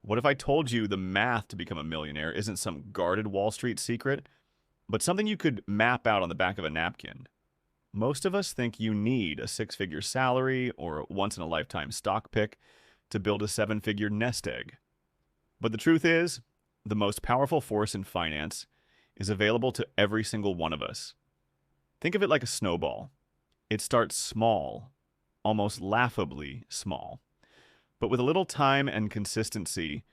What if I told you the math to become a millionaire isn't some guarded Wall Street secret, but something you could map out on the back of a napkin? Most of us think you need a six-figure salary or a once-in-a-lifetime stock pick to build a seven-figure nest egg. But the truth is, the most powerful force in finance is available to every single one of us. Think of it like a snowball. It starts small, almost laughably small. But with a little time and consistency,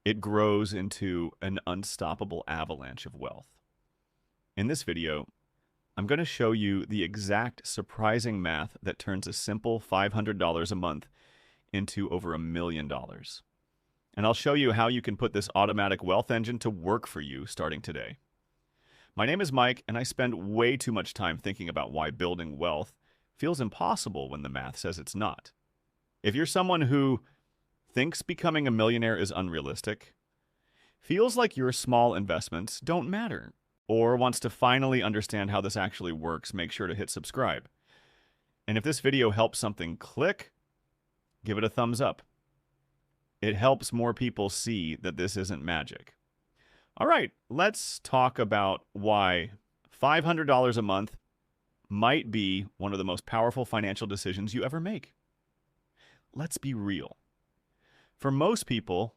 it grows into an unstoppable avalanche of wealth. In this video, I'm going to show you the exact surprising math that turns a simple $500 a month into over $1 million. And I'll show you how you can put this automatic wealth engine to work for you starting today. My name is Mike, and I spend way too much time thinking about why building wealth feels impossible when the math says it's not. If you're someone who thinks becoming a millionaire is unrealistic, feels like your small investments don't matter, or wants to finally understand how this actually works, make sure to hit subscribe. And if this video helps something click, give it a thumbs up. It helps more people see that this isn't magic. All right, let's talk about why $500 a month might be one of the most powerful financial decisions you ever make. Let's be real. For most people,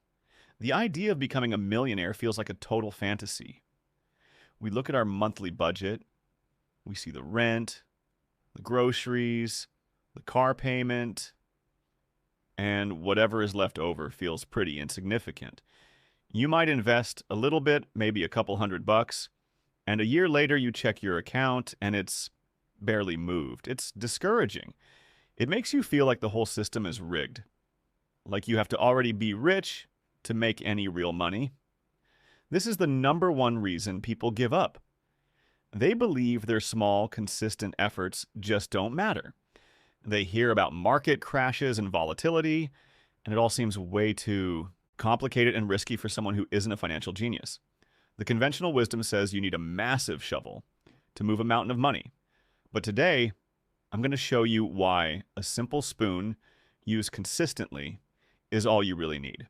the idea of becoming a millionaire feels like a total fantasy. We look at our monthly budget, we see the rent, the groceries, the car payment, and whatever is left over feels pretty insignificant. You might invest a little bit, maybe a couple $100, and a year later you check your account and it's barely moved. It's discouraging. It makes you feel like the whole system is rigged, like you have to already be rich to make any real money. This is the number one reason people give up. They believe their small, consistent efforts just don't matter. They hear about market crashes and volatility, and it all seems way too complicated and risky for someone who isn't a financial genius. The conventional wisdom says you need a massive shovel to move a mountain of money. But today, I'm going to show you why a simple spoon used consistently is all you really need.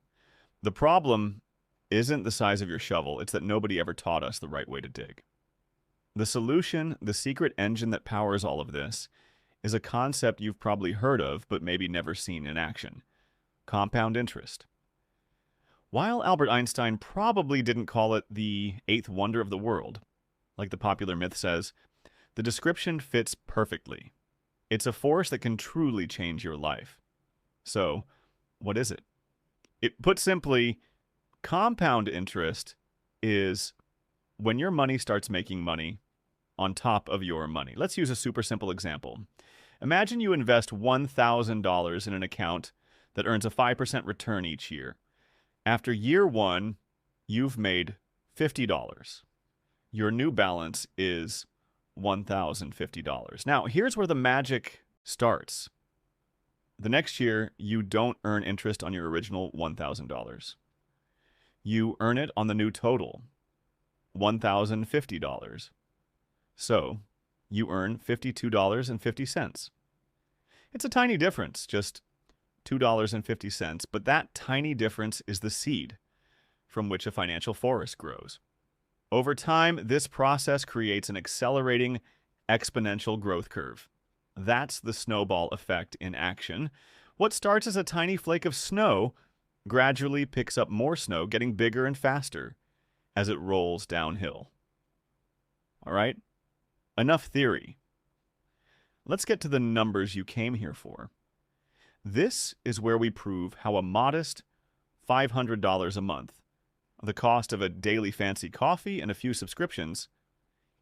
The problem isn't the size of your shovel, it's that nobody ever taught us the right way to dig. The solution, the secret engine that powers all of this, is a concept you've probably heard of but maybe never seen in action: compound interest. While Albert Einstein probably didn't call it the eighth wonder of the world, like the popular myth says, the description fits perfectly. It's a force that can truly change your life. So, what is it? Put simply, compound interest is when your money starts making money on top of your money. Let's use a super simple example. Imagine you invest $1,000 in an account that earns a 5% return each year. After year one, you've made $50. Your new balance is $1,050. Now, here's where the magic starts. The next year, you don't earn interest on your original $1,000. You earn it on the new total, $1,050. So, you earn $52.50. It's a tiny difference, just $2.50, but that tiny difference is the seed from which a financial forest grows. Over time, this process creates an accelerating exponential growth curve. That's the snowball effect in action. What starts as a tiny flake of snow gradually picks up more snow, getting bigger and faster as it rolls downhill. All right? Enough theory. Let's get to the numbers you came here for. This is where we prove how a modest $500 a month, the cost of a daily fancy coffee and a few subscriptions,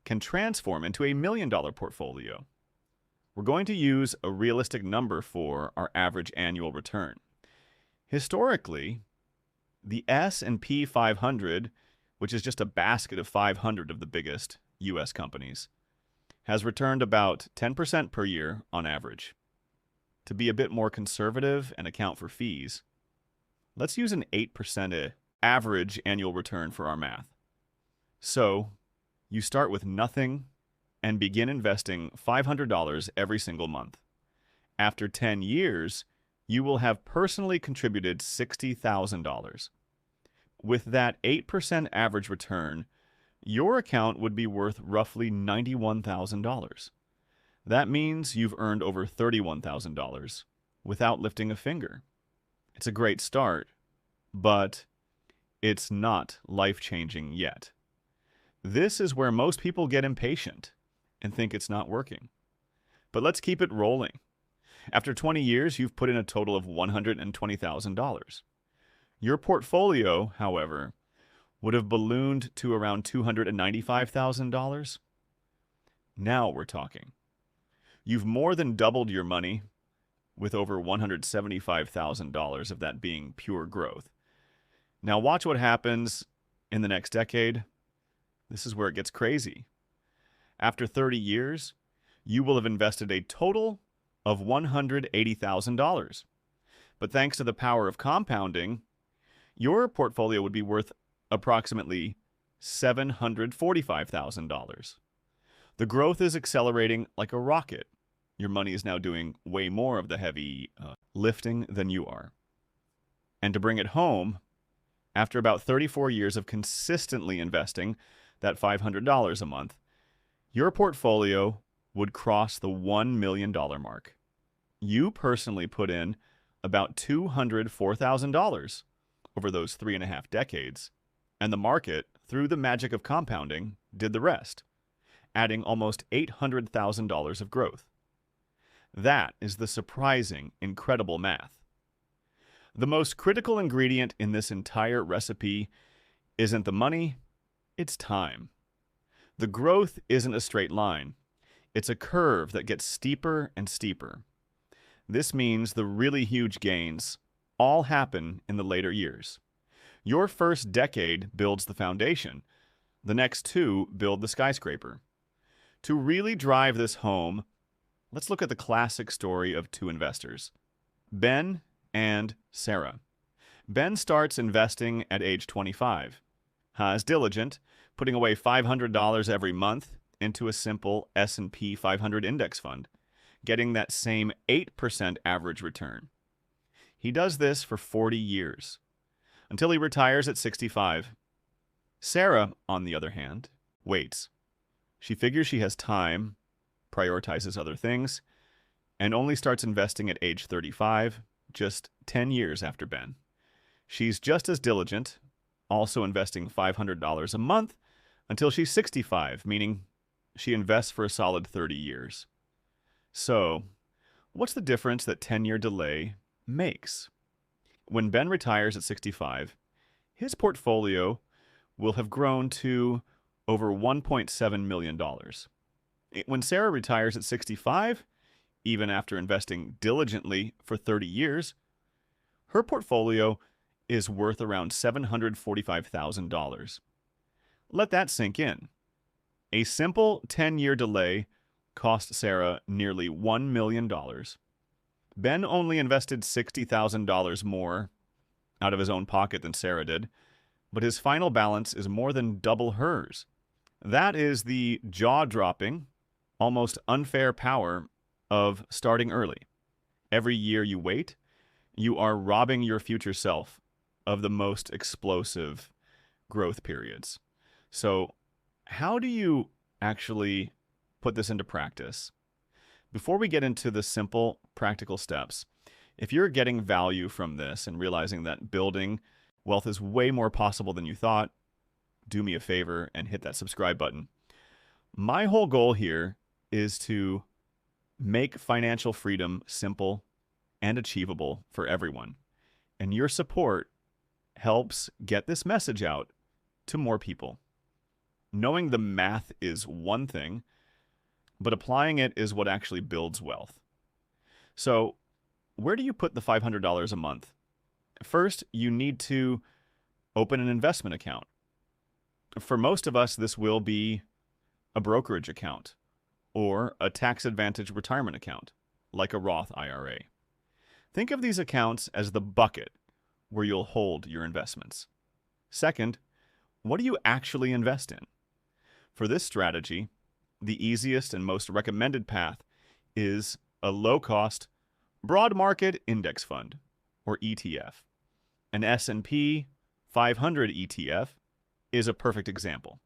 can transform into $1 million portfolio. We're going to use a realistic number for our average annual return. Historically, the S&P 500, which is just a basket of 500 of the biggest U.S. companies, has returned about 10% per year on average. To be a bit more conservative and account for fees, let's use an 8% average annual return for our math. So, you start with nothing and begin investing $500 every single month. After 10 years, you will have personally contributed $60,000. With that 8% average return, your account would be worth roughly $91,000. That means you've earned over $31,000 without lifting a finger. It's a great start, but it's not life-changing yet. This is where most people get impatient and think it's not working. But let's keep it rolling. After 20 years, you've put in a total of $120,000. Your portfolio, however, would have ballooned to around $295,000. Now we're talking. You've more than doubled your money, with over $175,000 of that being pure growth. Now watch what happens in the next decade. This is where it gets crazy. After 30 years, you will have invested a total of $180,000. But thanks to the power of compounding, your portfolio would be worth approximately $745,000. The growth is accelerating like a rocket. Your money is now doing way more of the heavy lifting than you are. And to bring it home, after about 34 years of consistently investing that $500 a month, your portfolio would cross the $1 million mark. You personally put in about $204,000 over those 3.5 decades, and the market, through the magic of compounding, did the rest, adding almost $800,000 of growth. That is the surprising, incredible math. The most critical ingredient in this entire recipe isn't the money, it's time. The growth isn't a straight line. It's a curve that gets steeper and steeper. This means the really huge gains all happen in the later years. Your first decade builds the foundation. The next 2 build the skyscraper. To really drive this home, let's look at the classic story of 2 investors, Ben and Sarah. Ben starts investing at age 25. Is diligent, putting away $500 every month into a simple S&P 500 index fund, getting that same 8% average return. He does this for 40 years, until he retires at 65. Sarah, on the other hand, waits. She figures she has time, prioritizes other things, and only starts investing at age 35, just 10 years after Ben. She's just as diligent, also investing $500 a month until she's 65, meaning she invests for a solid 30 years. So, what's the difference that 10-year delay makes? When Ben retires at 65, his portfolio will have grown to over $1.7 million. When Sarah retires at 65, even after investing diligently for 30 years, her portfolio is worth around $745,000. Let that sink in. A simple 10-year delay cost Sarah nearly $1 million. Ben only invested $60,000 more out of his own pocket than Sarah did, but his final balance is more than double hers. That is the jaw-dropping, almost unfair power of starting early. Every year you wait, you are robbing your future self of the most explosive growth periods. So, how do you actually put this into practice? Before we get into the simple, practical steps, if you're getting value from this and realizing that building wealth is way more possible than you thought, do me a favor and hit that subscribe button. My whole goal here is to make financial freedom simple and achievable for everyone. And your support helps get this message out to more people. Knowing the math is one thing, but applying it is what actually builds wealth. So, where do you put the $500 a month? First, you need to open an investment account. For most of us, this will be a brokerage account or a tax-advantaged retirement account, like a Roth IRA. Think of these accounts as the bucket where you'll hold your investments. Second, what do you actually invest in? For this strategy, the easiest and most recommended path is a low-cost, broad market index fund, or ETF, an S&P 500 ETF is a perfect example.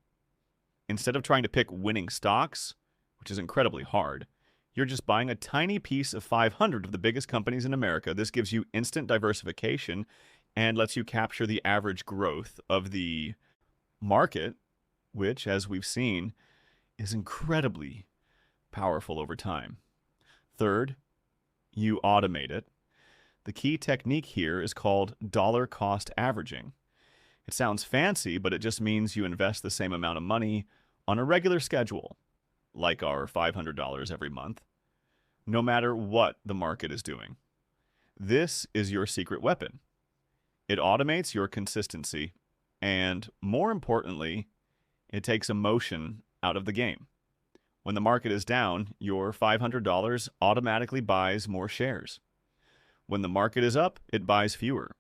Instead of trying to pick winning stocks, which is incredibly hard, you're just buying a tiny piece of 500 of the biggest companies in America. This gives you instant diversification and lets you capture the average growth of the market, which, as we've seen, is incredibly powerful over time. Third, you automate it. The key technique here is called dollar cost averaging. It sounds fancy, but it just means you invest the same amount of money on a regular schedule, like our $500 every month, no matter what the market is doing. This is your secret weapon. It automates your consistency, and more importantly, it takes emotion out of the game. When the market is down, your $500 automatically buys more shares. When the market is up, it buys fewer.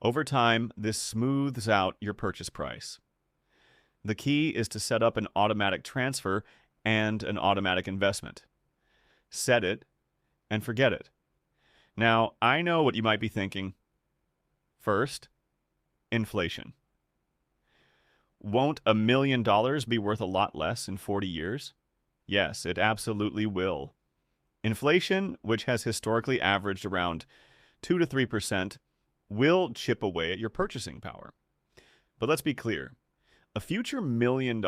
Over time, this smooths out your purchase price. The key is to set up an automatic transfer and an automatic investment. Set it and forget it. Now, I know what you might be thinking. First, inflation. Won't $1 million be worth a lot less in 40 years? Yes, it absolutely will. Inflation, which has historically averaged around 2 to 3%, will chip away at your purchasing power. But let's be clear. A future $1 million,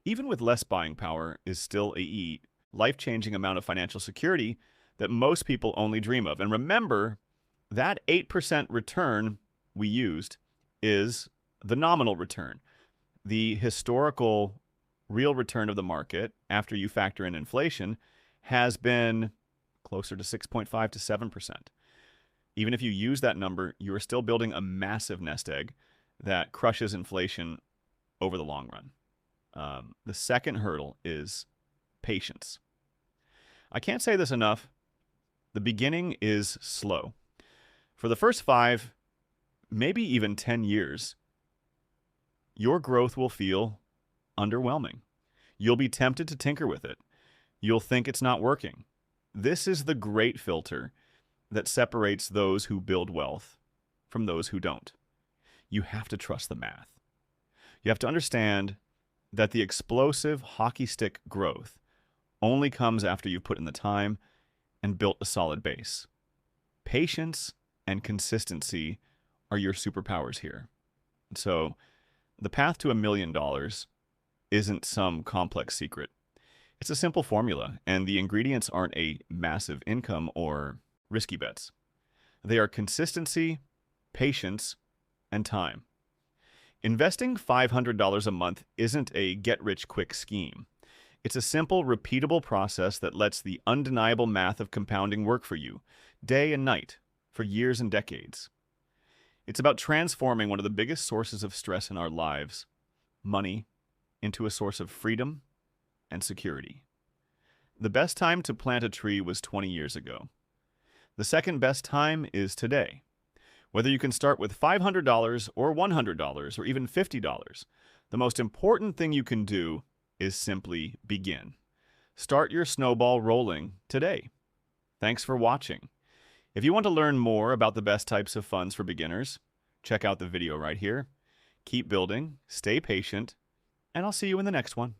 even with less buying power, is still a life-changing amount of financial security that most people only dream of. And remember, that 8% return we used is the nominal return. The historical real return of the market, after you factor in inflation, has been closer to 6.5 to 7%. Even if you use that number, you are still building a massive nest egg that crushes inflation over the long run. The second hurdle is patience. I can't say this enough. The beginning is slow. For the first 5, maybe even 10 years, your growth will feel underwhelming. You'll be tempted to tinker with it. You'll think it's not working. This is the great filter that separates those who build wealth from those who don't. You have to trust the math. You have to understand that the explosive hockey stick growth only comes after you've put in the time and built a solid base. Patience and consistency are your superpowers here. So the path to $1 million isn't some complex secret. It's a simple formula, and the ingredients aren't a massive income or risky bets. They are consistency, patience, and time. Investing $500 a month isn't a get-rich-quick scheme. It's a simple, repeatable process that lets the undeniable math of compounding work for you, day and night, for years and decades. It's about transforming one of the biggest sources of stress in our lives, money, into a source of freedom and security. The best time to plant a tree was 20 years ago. The second best time is today. Whether you can start with $500 or $100 or even $50, the most important thing you can do is simply begin. Start your snowball rolling today. Thanks for watching. If you want to learn more about the best types of funds for beginners, check out the video right here. Keep building, stay patient, and I'll see you in the next one.